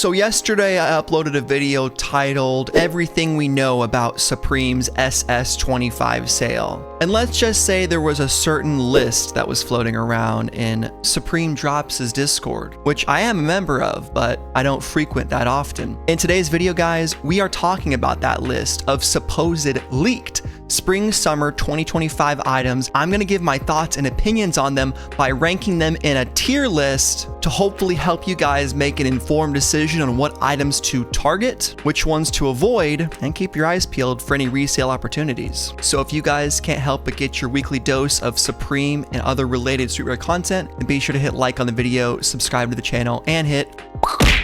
So yesterday I uploaded a video titled Everything We Know About Supreme's SS25 Sale. And let's just say there was a certain list that was floating around in Supreme Drops' Discord, which I am a member of, but I don't frequent that often. In today's video, guys, we are talking about that list of supposed leaked Spring/Summer 2025 items. I'm gonna give my thoughts and opinions on them by ranking them in a tier list to hopefully help you guys make an informed decision on what items to target, which ones to avoid, and keep your eyes peeled for any resale opportunities. So if you guys can't help but get your weekly dose of Supreme and other related streetwear content, then be sure to hit like on the video, subscribe to the channel, and hit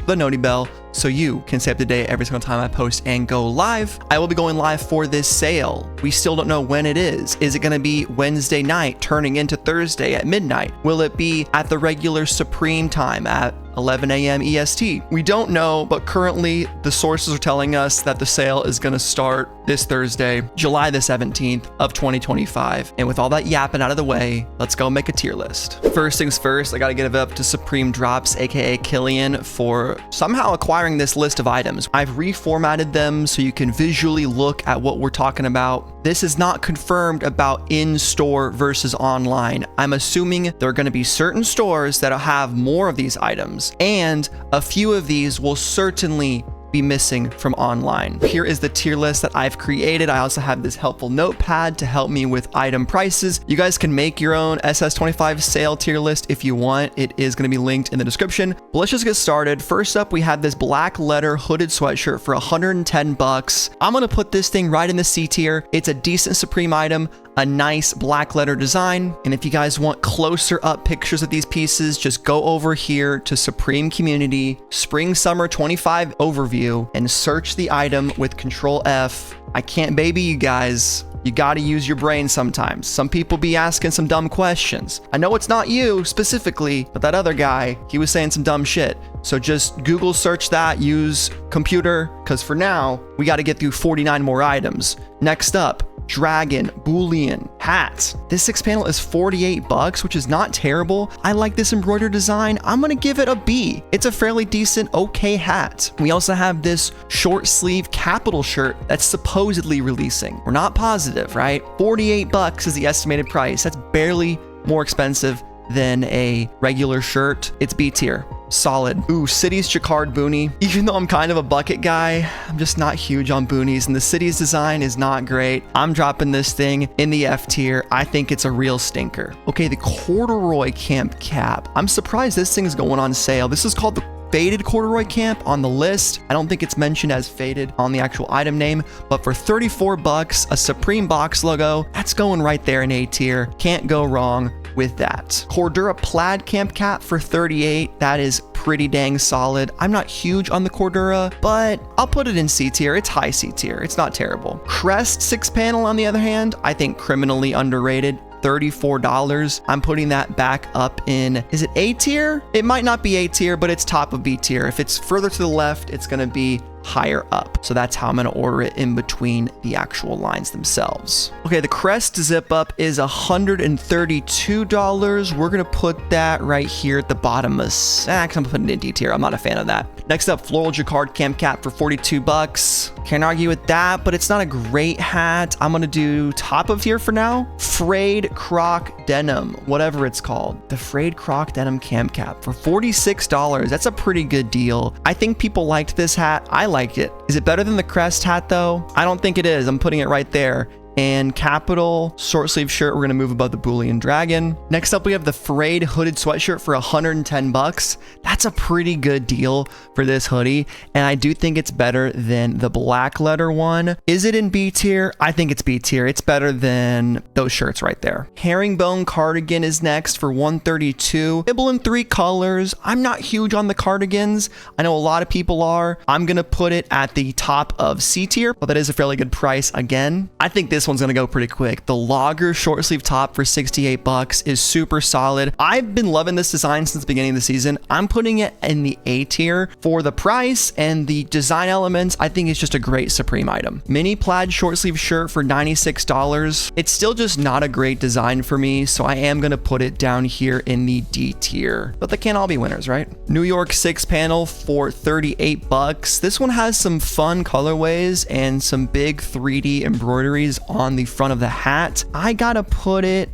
the noti bell so you can stay up to date every single time I post and go live. I will be going live for this sale. We still don't know when it is. Is it going to be Wednesday night turning into Thursday at midnight? Will it be at the regular Supreme time at 11 a.m. EST? We don't know, but currently the sources are telling us that the sale is going to start this Thursday, July the 17th of 2025. And with all that yapping out of the way, let's go make a tier list. First things first, I got to give it up to Supreme Drops, aka Killian, for somehow acquiring this list of items. I've reformatted them so you can visually look at what we're talking about. This is not confirmed about in-store versus online. I'm assuming there are going to be certain stores that'll have more of these items, and a few of these will certainly be missing from online. Here is the tier list that I've created. I also have this helpful notepad to help me with item prices. You guys can make your own SS25 sale tier list if you want. It is going to be linked in the description. But let's just get started. First up, we have this black leather hooded sweatshirt for 110 bucks. I'm going to put this thing right in the C tier. It's a decent Supreme item, a nice black letter design. And if you guys want closer up pictures of these pieces, just go over here to Supreme Community, Spring Summer 25 Overview, and search the item with Control F. I can't baby you guys. You gotta use your brain sometimes. Some people be asking some dumb questions. I know it's not you specifically, but that other guy, he was saying some dumb shit. So just Google search that, use computer, because for now, we gotta get through 49 more items. Next up, Dragon Boolean hat. This 6-panel is 48 bucks, which is not terrible. I like this embroidered design. I'm gonna give it a B. It's a fairly decent, okay hat. We also have this short sleeve capital shirt that's supposedly releasing. We're not positive, right? 48 bucks is the estimated price. That's barely more expensive than a regular shirt. It's B tier. Solid. Ooh, City's Jacquard Boonie. Even though I'm kind of a bucket guy, I'm just not huge on boonies, and the City's design is not great. I'm dropping this thing in the F tier. I think it's a real stinker. Okay, the Corduroy camp cap. I'm surprised this thing is going on sale. This is called the faded corduroy camp on the list. I don't think it's mentioned as faded on the actual item name, but for 34 bucks, a Supreme box logo, that's going right there in A tier. Can't go wrong with that. Cordura plaid camp cap for 38. That is pretty dang solid. I'm not huge on the Cordura, but I'll put it in C tier. It's high C tier. It's not terrible. Crest 6-panel, on the other hand, I think criminally underrated. $34. I'm putting that back up in, is it A tier? It might not be A tier, but it's top of B tier. If it's further to the left, it's gonna be higher up. So that's how I'm gonna order it in between the actual lines themselves. Okay, the Crest zip up is $132. We're gonna put that right here at the bottom of sacks. I'm putting it in D tier. I'm not a fan of that. Next up, Floral Jacquard camp cap for 42 bucks. Can't argue with that, but it's not a great hat. I'm gonna do top of tier for now. Frayed Croc Denim, whatever it's called. The Frayed Croc Denim camp cap for $46. That's a pretty good deal. I think people liked this hat. I like it. Is it better than the Crest hat though? I don't think it is. I'm putting it right there. And capital short sleeve shirt, we're gonna move above the Boolean dragon. Next up, we have the Frayed hooded sweatshirt for 110 bucks. That's a pretty good deal for this hoodie, and I do think it's better than the black letter one. Is it in B tier? I think it's B tier. It's better than those shirts right there. Herringbone cardigan is next for 132. Available in 3 colors. I'm not huge on the cardigans. I know a lot of people are. I'm gonna put it at the top of C tier, but that is a fairly good price again. I think this this one's gonna go pretty quick. The Logger short sleeve top for 68 bucks is super solid. I've been loving this design since the beginning of the season. I'm putting it in the A tier for the price and the design elements. I think it's just a great Supreme item. Mini plaid short sleeve shirt for $96. It's still just not a great design for me, so I am gonna put it down here in the D tier. But they can't all be winners, right? New York 6 panel for 38 bucks. This one has some fun colorways and some big 3D embroideries on the front of the hat. I gotta put it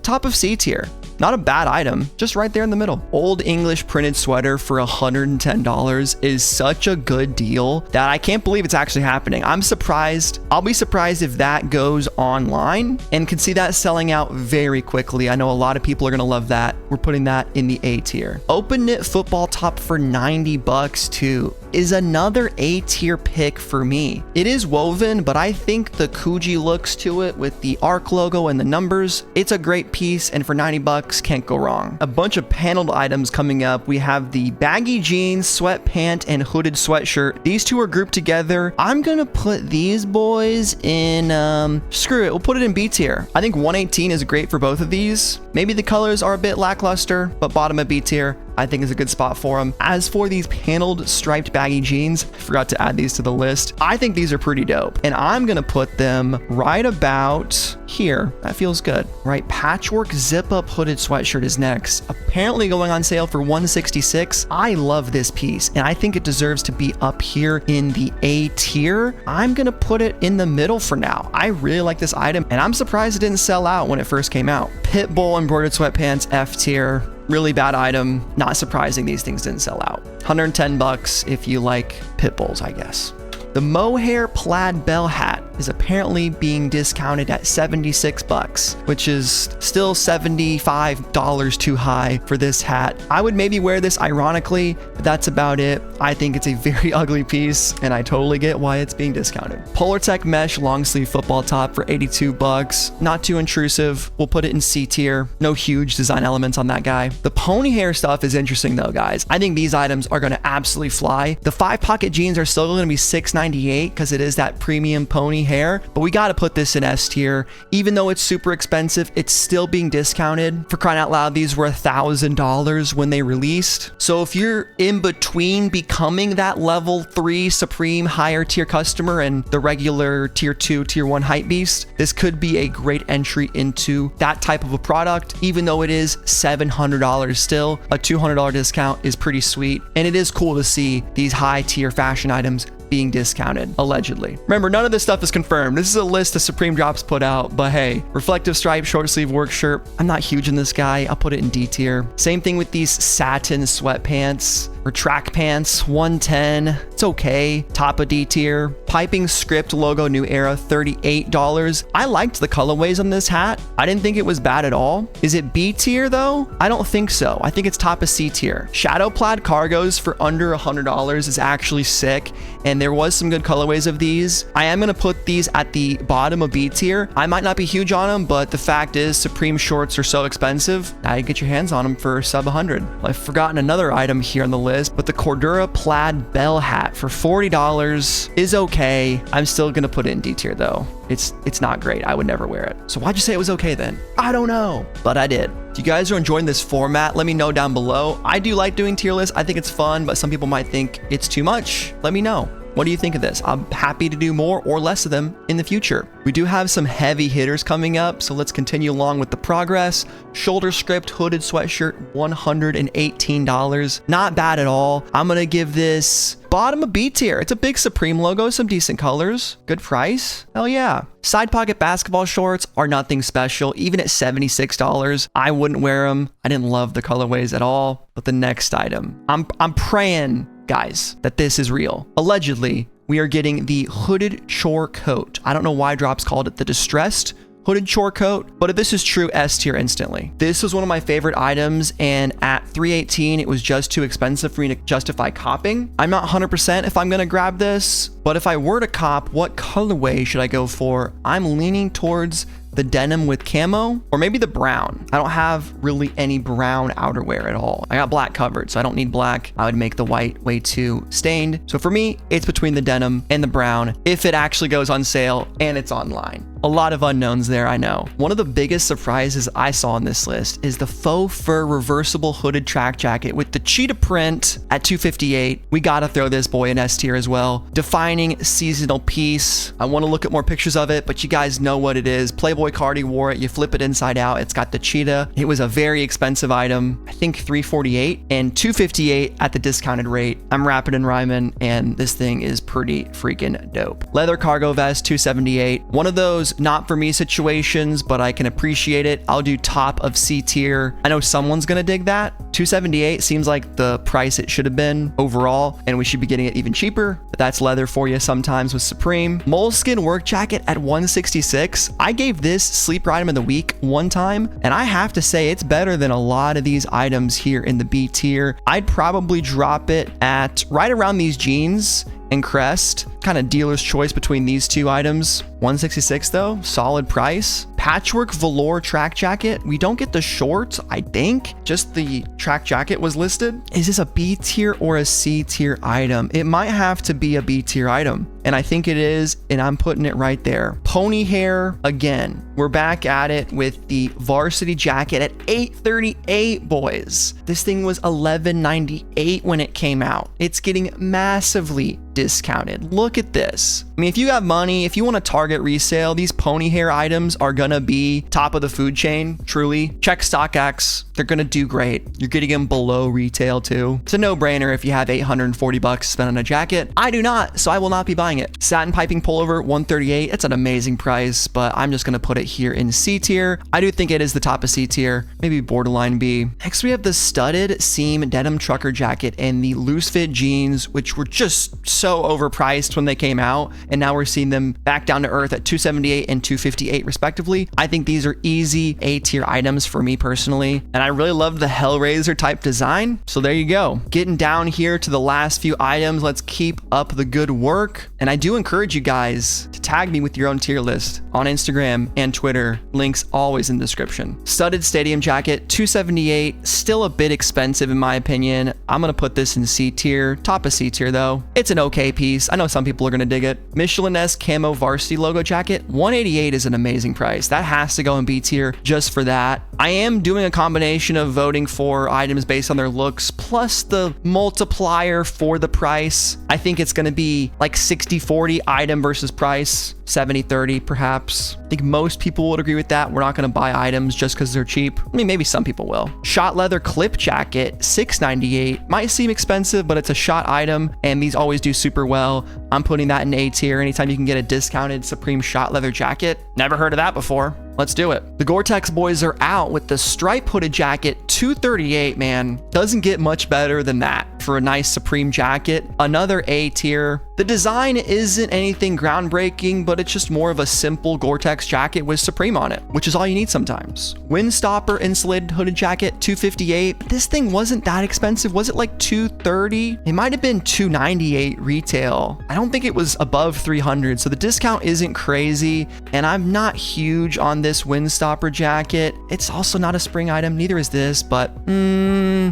top of C tier. Not a bad item, just right there in the middle. Old English printed sweater for $110 is such a good deal that I can't believe it's actually happening. I'm surprised. I'll be surprised if that goes online, and can see that selling out very quickly. I know a lot of people are gonna love that. We're putting that in the A tier. Open knit football top for 90 bucks too is another A tier pick for me. It is woven, but I think the Kuji looks to it with the ARC logo and the numbers. It's a great piece, and for 90 bucks, can't go wrong. A bunch of paneled items coming up. We have the baggy jeans, sweatpant, and hooded sweatshirt. These two are grouped together. I'm gonna put these boys in, screw it, we'll put it in B tier. I think 118 is great for both of these. Maybe the colors are a bit lackluster, but bottom of B tier, I think is a good spot for them. As for these paneled striped baggy jeans, I forgot to add these to the list. I think these are pretty dope, and I'm gonna put them right about here. That feels good, right? Patchwork zip up hooded sweatshirt is next. Apparently going on sale for $166. I love this piece, and I think it deserves to be up here in the A tier. I'm gonna put it in the middle for now. I really like this item, and I'm surprised it didn't sell out when it first came out. Pitbull embroidered sweatpants, F tier. Really bad item. Not surprising these things didn't sell out. 110 bucks if you like pit bulls, I guess. The Mohair plaid bell hat is apparently being discounted at 76 bucks, which is still $75 too high for this hat. I would maybe wear this ironically, but that's about it. I think it's a very ugly piece, and I totally get why it's being discounted. Polartec mesh long sleeve football top for 82 bucks. Not too intrusive. We'll put it in C tier. No huge design elements on that guy. The pony hair stuff is interesting though, guys. I think these items are gonna absolutely fly. The 5-pocket jeans are still gonna be $6.98 because it is that premium pony hair, but we got to put this in S tier. Even though it's super expensive, it's still being discounted. For crying out loud, these were $1,000 when they released. So if you're in between becoming that level 3 Supreme higher tier customer and the regular tier 2, tier 1 hype beast, this could be a great entry into that type of a product. Even though it is $700 still, a $200 discount is pretty sweet. And it is cool to see these high tier fashion items being discounted, allegedly. Remember, none of this stuff is confirmed. This is a list the Supreme Drops put out, but hey, reflective stripe short sleeve work shirt. I'm not huge in this guy. I'll put it in D tier. Same thing with these satin sweatpants or track pants, 110. It's okay. Top of D tier. Piping script logo New Era, $38. I liked the colorways on this hat. I didn't think it was bad at all. Is it B tier though? I don't think so. I think it's top of C tier. Shadow plaid cargos for under $100 is actually sick, and there was some good colorways of these. I am gonna put these at the bottom of B tier. I might not be huge on them, but the fact is Supreme shorts are so expensive. Now you get your hands on them for sub 100. I've forgotten another item here on the list, but the Cordura plaid bell hat for $40 is okay. I'm still gonna put it in D tier though. It's not great. I would never wear it. So why'd you say it was okay then? I don't know, but I did. If you guys are enjoying this format, let me know down below. I do like doing tier lists. I think it's fun, but some people might think it's too much. Let me know. What do you think of this? I'm happy to do more or less of them in the future. We do have some heavy hitters coming up, so let's continue along with the progress. Shoulder script hooded sweatshirt, $118. Not bad at all. I'm gonna give this bottom of B tier. It's a big Supreme logo, some decent colors, good price. Hell yeah. Side pocket basketball shorts are nothing special, even at $76. I wouldn't wear them. I didn't love the colorways at all. But the next item, I'm praying, guys, that this is real. Allegedly, we are getting the hooded Chore coat. I don't know why Drops called it the distressed hooded Chore coat, but if this is true, S tier instantly. This was one of my favorite items, and at $318, it was just too expensive for me to justify copping. I'm not 100% if I'm gonna grab this, but if I were to cop, what colorway should I go for? I'm leaning towards the denim with camo, or maybe the brown. I don't have really any brown outerwear at all. I got black covered, so I don't need black. I would make the white way too stained. So for me, it's between the denim and the brown if it actually goes on sale and it's online. A lot of unknowns there, I know. One of the biggest surprises I saw on this list is the faux fur reversible hooded track jacket with the cheetah print at $258. We gotta throw this boy in S tier as well. Defining seasonal piece. I want to look at more pictures of it, but you guys know what it is. Playboy Cardi wore it. You flip it inside out. It's got the cheetah. It was a very expensive item. I think $348 and $258 at the discounted rate. I'm rapping and rhyming, and this thing is pretty freaking dope. Leather cargo vest, $278. One of those not for me situations, but I can appreciate it. I'll do top of C tier. I know someone's gonna dig that. $278 seems like the price it should have been overall, and we should be getting it even cheaper, but that's leather for you sometimes with Supreme. Moleskin work jacket at $166. I gave this sleeper item of the week one time, and I have to say it's better than a lot of these items here in the B tier. I'd probably drop it at right around these jeans and Crest. Kind of dealer's choice between these two items. $166 though, solid price. Patchwork velour track jacket. We don't get the shorts, I think. Just the track jacket was listed. Is this a B tier or a C tier item? It might have to be a B tier item, and I think it is, and I'm putting it right there. Pony hair again. We're back at it with the Varsity jacket at $838, boys. This thing was $1198 when it came out. It's getting massively discounted. Look at this. I mean, if you have money, if you want to target resale, these pony hair items are gonna be top of the food chain, truly. Check StockX. They're gonna do great. You're getting them below retail too. It's a no-brainer if you have $840 to spend on a jacket. I do not, so I will not be buying it. Satin piping pullover, $138. It's an amazing price, but I'm just gonna put it here in C tier. I do think it is the top of C tier, maybe borderline B. Next, we have the studded seam denim trucker jacket and the loose fit jeans, which were just so overpriced when they came out, and now we're seeing them back down to earth at $278 and $258 respectively. I think these are easy A tier items for me personally, and I really love the Hellraiser type design, so there you go. Getting down here to the last few items, let's keep up the good work, and I do encourage you guys to tag me with your own tier list on Instagram and Twitter. Links always in the description. Studded stadium jacket, $278, still a bit expensive in my opinion. I'm gonna put this in C tier, top of C tier though. It's an okay piece. I know some people are gonna dig it. Michelin-esque camo Varsity logo jacket, $188 is an amazing price. That has to go in B tier just for that. I am doing a combination of voting for items based on their looks plus the multiplier for the price. I think it's gonna be like 60-40 item versus price, 70-30 perhaps. I think most people would agree with that. We're not gonna buy items just because they're cheap. I mean, maybe some people will. Schott leather clip jacket, $698. Might seem expensive, but it's a Schott item, and these always do super well. I'm putting that in A tier. Anytime you can get a discounted Supreme Schott leather jacket. Never heard of that before. Let's do it. The Gore-Tex boys are out with the stripe hooded jacket, $238, man. Doesn't get much better than that for a nice Supreme jacket. Another A tier. The design isn't anything groundbreaking, but it's just more of a simple Gore-Tex jacket with Supreme on it, which is all you need sometimes. Windstopper insulated hooded jacket, $258. This thing wasn't that expensive. Was it like $230? It might have been $298 retail. I don't think it was above $300, so the discount isn't crazy, and I'm not huge on this Windstopper jacket. It's also not a spring item, neither is this, but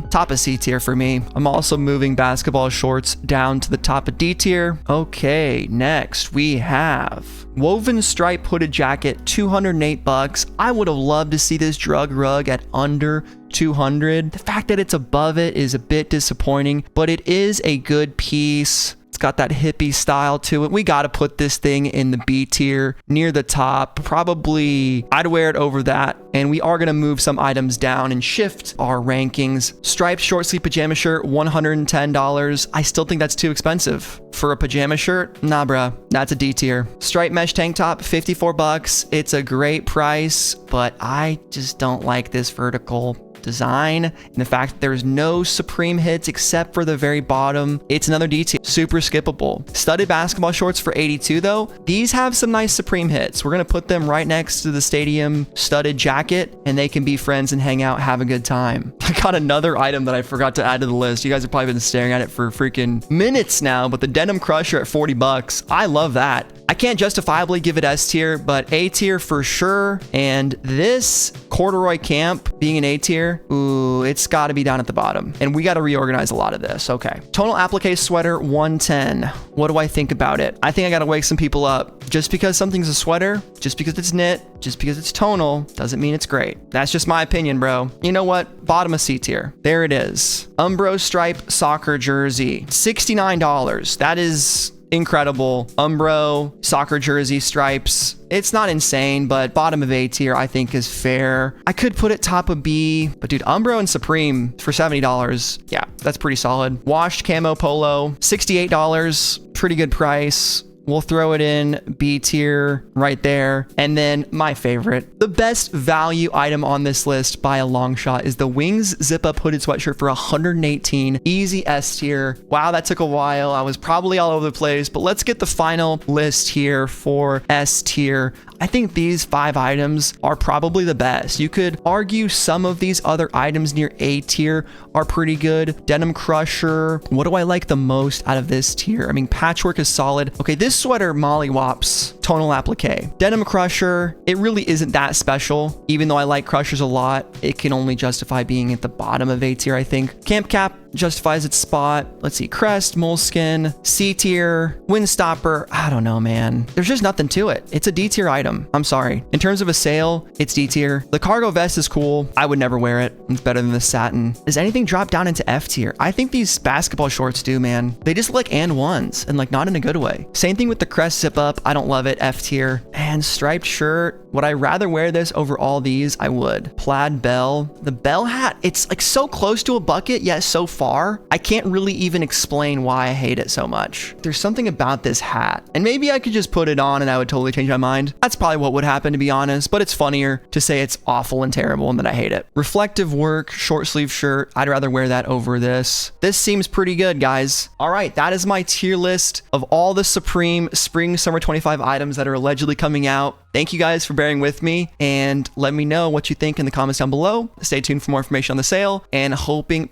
top of C tier for me. I'm also moving basketball shorts down to the top of D tier. Okay, next we have woven stripe hooded jacket, $208. I would have loved to see this drug rug at under $200. The fact that it's above it is a bit disappointing, but it is a good piece. Got that hippie style to it. We got to put this thing in the B tier near the top. Probably I'd wear it over that, and we are going to move some items down and shift our rankings. Striped short sleeve pajama shirt, $110. I still think that's too expensive for a pajama shirt. Nah, bruh, that's a D tier. Striped mesh tank top, $54. It's a great price, but I just don't like this vertical design and the fact that there's no Supreme hits except for the very bottom. It's another D tier. Super skippable. Studded basketball shorts for $82 though. These have some nice Supreme hits. We're gonna put them right next to the stadium studded jacket, and they can be friends and hang out, have a good time. I got another item that I forgot to add to the list. You guys have probably been staring at it for freaking minutes now, but the denim crusher at $40. I love that. I can't justifiably give it S tier, but A tier for sure. And this corduroy camp being an A tier, ooh, Ooh, it's got to be down at the bottom. And we got to reorganize a lot of this. Okay. Tonal applique sweater 110. What do I think about it? I think I got to wake some people up. Just because something's a sweater, just because it's knit, just because it's tonal, doesn't mean it's great. That's just my opinion, bro. You know what? Bottom of C tier. There it is. Umbro stripe soccer jersey. $69. That is incredible. Umbro soccer jersey stripes. It's not insane, but bottom of A tier I think is fair. I could put it top of B, but dude, Umbro and Supreme for $70. Yeah, that's pretty solid. Washed camo polo, $68. Pretty good price. We'll throw it in B tier right there. And then my favorite, the best value item on this list by a long shot is the Wings zip up hooded sweatshirt for $118. Easy S tier. Wow, that took a while. I was probably all over the place, but let's get the final list here for S tier. I think these 5 items are probably the best. You could argue some of these other items near A tier are pretty good. Denim Crusher. What do I like the most out of this tier? I mean, Patchwork is solid. Okay, this sweater mollywops tonal applique. Denim Crusher, it really isn't that special. Even though I like Crushers a lot, it can only justify being at the bottom of A tier, I think. Camp Cap justifies its spot. Let's see, Crest, Moleskin, C tier, Windstopper. I don't know, man. There's just nothing to it. It's a D tier item. I'm sorry. In terms of a sale, it's D tier. The cargo vest is cool. I would never wear it. It's better than the satin. Does anything drop down into F tier? I think these basketball shorts do, man. They just look like and ones and like not in a good way. Same thing with the Crest zip up. I don't love it. F tier. And striped shirt. Would I rather wear this over all these? I would. Plaid bell. The bell hat, it's like so close to a bucket, yet so far. I can't really even explain why I hate it so much. There's something about this hat. And maybe I could just put it on and I would totally change my mind. That's probably what would happen, to be honest, but it's funnier to say it's awful and terrible and that I hate it. Reflective work, short sleeve shirt. I'd rather wear that over this. This seems pretty good, guys. All right, that is my tier list of all the Supreme Spring Summer 25 items that are allegedly coming out. Thank you guys for bearing with me, and let me know what you think in the comments down below. Stay tuned for more information on the sale, and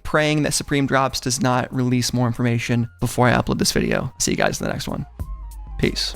praying that Supreme Drops does not release more information before I upload this video. See you guys in the next one. Peace.